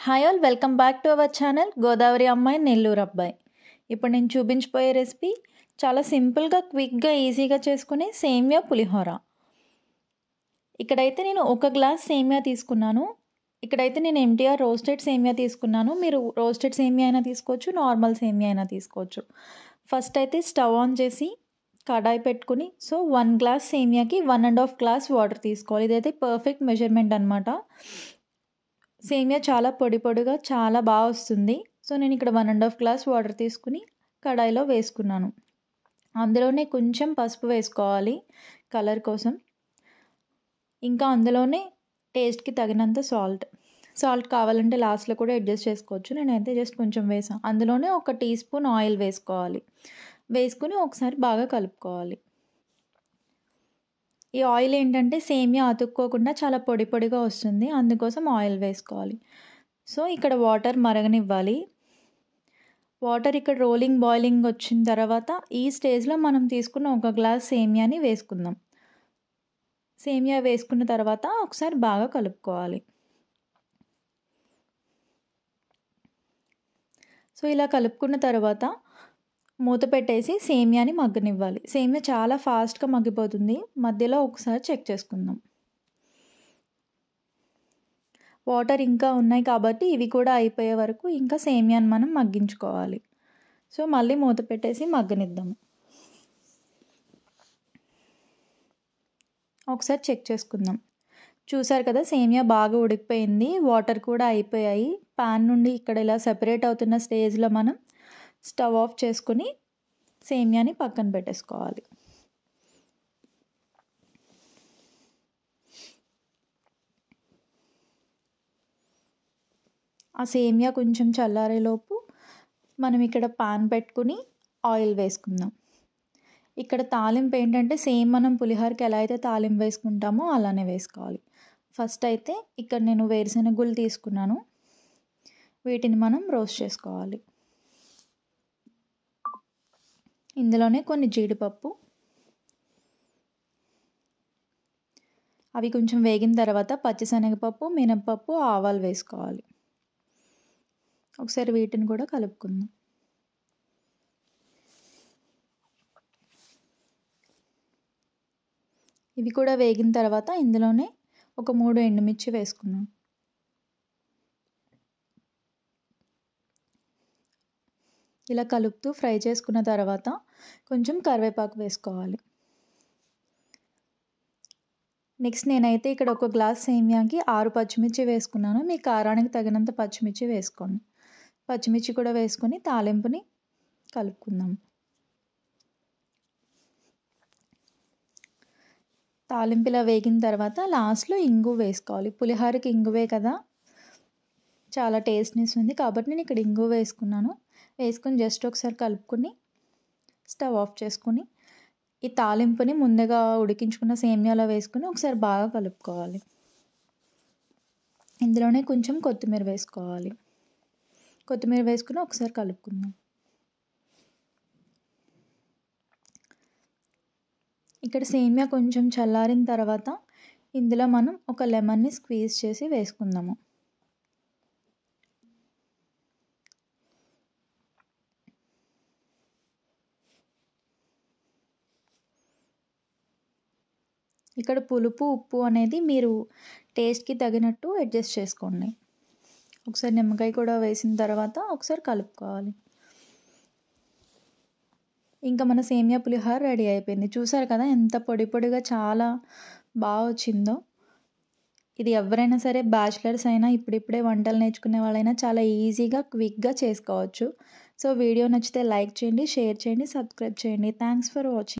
Hi all welcome back to our channel Godavari అమ్మాయి నెల్లూరు అబ్బాయి. ఇప్పుడు నేను చూపించబోయే రెసిపీ చాలా సింపుల్గా క్విక్గా ఈజీగా చేసుకునే సేమియా పులిహోర. ఇక్కడైతే నేను 1 గ్లాస్ సేమియా తీసుకున్నాను. ఇక్కడైతే నేను ఎంటీఆర్ రోస్టెడ్ సేమియా తీసుకున్నాను. మీరు రోస్టెడ్ సేమియా అయినా తీసుకోవచ్చు, నార్మల్ సేమియా అయినా తీసుకోవచ్చు. ఫస్ట్ అయితే స్టవ్ ఆన్ చేసి కడాయి పెట్టుకుని 1 గ్లాస్ సేమియాకి 1.5 గ్లాస్ వాటర్ తీసుకోవాలి. ఇదైతే పర్ఫెక్ట్ మెజర్మెంట్ అనమాట. సేమియా చాలా పొడి పొడిగా చాలా బాగా వస్తుంది. నేను ఇక్కడ 1.5 గ్లాస్ వాటర్ తీసుకుని కడాయిలో వేసుకున్నాను. అందులోనే కొంచెం పసుపు వేసుకోవాలి కలర్ కోసం. ఇంకా అందులోనే టేస్ట్కి తగినంత సాల్ట్ కావాలంటే లాస్ట్లో కూడా అడ్జస్ట్ చేసుకోవచ్చు. నేనైతే జస్ట్ కొంచెం వేసాను. అందులోనే 1 టీ స్పూన్ ఆయిల్ వేసుకోవాలి. వేసుకుని ఒకసారి బాగా కలుపుకోవాలి. ఈ ఆయిల్ ఏంటంటే సేమియా అతుక్కోకుండా చాలా పొడి పొడిగా వస్తుంది, అందుకోసం ఆయిల్ వేసుకోవాలి. ఇక్కడ వాటర్ మరగనివ్వాలి. వాటర్ ఇక్కడ బాయిలింగ్ వచ్చిన తర్వాత ఈ స్టేజ్లో మనం తీసుకున్న 1 గ్లాస్ సేమియాని వేసుకుందాం. సేమియా వేసుకున్న తర్వాత ఒకసారి బాగా కలుపుకోవాలి. ఇలా కలుపుకున్న తర్వాత మూత పెట్టేసి సేమియాని మగ్గనివ్వాలి. సేమియా చాలా ఫాస్ట్గా మగ్గిపోతుంది. మధ్యలో ఒకసారి చెక్ చేసుకుందాం. వాటర్ ఇంకా ఉన్నాయి కాబట్టి ఇవి కూడా అయిపోయే వరకు ఇంకా సేమియాని మనం మగ్గించుకోవాలి. మళ్ళీ మూత పెట్టేసి మగ్గనిద్దాము. ఒకసారి చెక్ చేసుకుందాం. చూసారు కదా, సేమియా బాగా ఉడికిపోయింది, వాటర్ కూడా అయిపోయాయి. పాన్ నుండి ఇక్కడ ఇలా సెపరేట్ అవుతున్న స్టేజ్లో మనం స్టవ్ ఆఫ్ చేసుకుని సేమియాని పక్కన పెట్టేసుకోవాలి. ఆ సేమియా కొంచెం చల్లారేలోపు మనం ఇక్కడ పాన్ పెట్టుకుని ఆయిల్ వేసుకుందాం. ఇక్కడ తాలింపు ఏంటంటే సేమ్ మనం పులిహోరకి ఎలా అయితే తాలింపు వేసుకుంటామో అలానే వేసుకోవాలి. ఫస్ట్ అయితే ఇక్కడ నేను వేరుశెనగుళ్ళు తీసుకున్నాను. వీటిని మనం రోస్ట్ చేసుకోవాలి. ఇందులోనే కొన్ని జీడిపప్పు, అవి కొంచెం వేగిన తర్వాత పచ్చిశనగపప్పు, మినపప్పు, ఆవాలు వేసుకోవాలి. ఒకసారి వీటిని కూడా కలుపుకుందాం. ఇవి కూడా వేగిన తర్వాత ఇందులోనే ఒక 3 ఎండుమిర్చి వేసుకున్నాం. ఇలా కలుపుతూ ఫ్రై చేసుకున్న తర్వాత కొంచెం కరివేపాకు వేసుకోవాలి. నెక్స్ట్ నేనైతే ఇక్కడ 1 గ్లాస్ సేమియాకి 6 పచ్చిమిర్చి వేసుకున్నాను. మీ కారానికి తగినంత పచ్చిమిర్చి వేసుకోండి. పచ్చిమిర్చి కూడా వేసుకొని తాలింపుని కలుపుకుందాం. తాలింపు ఇలా వేగిన తర్వాత లాస్ట్లో ఇంగువ వేసుకోవాలి. పులిహోరకి ఇంగువే కదా చాలా టేస్ట్ని ఇస్తుంది కాబట్టి నేను ఇక్కడ ఇంగువ వేసుకున్నాను. వేసుకొని జస్ట్ ఒకసారి కలుపుకొని స్టవ్ ఆఫ్ చేసుకొని ఈ తాలింపుని ముందుగా ఉడికించుకున్న సేమియాలో వేసుకొని ఒకసారి బాగా కలుపుకోవాలి. ఇందులోనే కొంచెం కొత్తిమీర వేసుకోవాలి. కొత్తిమీర వేసుకుని ఒకసారి కలుపుకుందాం. ఇక్కడ సేమియా కొంచెం చల్లారిన తర్వాత ఇందులో మనం ఒక లెమన్ని స్క్వీజ్ చేసి వేసుకుందాము. ఇక్కడ పులుపు, ఉప్పు అనేది మీరు టేస్ట్కి తగినట్టు అడ్జస్ట్ చేసుకోండి. ఒకసారి నిమ్మకాయ కూడా వేసిన తర్వాత ఒకసారి కలుపుకోవాలి. ఇంకా మన సేమియా పులిహోర రెడీ అయిపోయింది. చూసారు కదా ఎంత పొడి పొడిగా చాలా బాగా వచ్చిందో. ఇది ఎవరైనా సరే, బ్యాచిలర్స్ అయినా, ఇప్పుడిప్పుడే వంటలు నేర్చుకునే వాళ్ళైనా చాలా ఈజీగా క్విక్గా చేసుకోవచ్చు. వీడియో నచ్చితే లైక్ చేయండి, షేర్ చేయండి, సబ్స్క్రైబ్ చేయండి. Thanks for watching.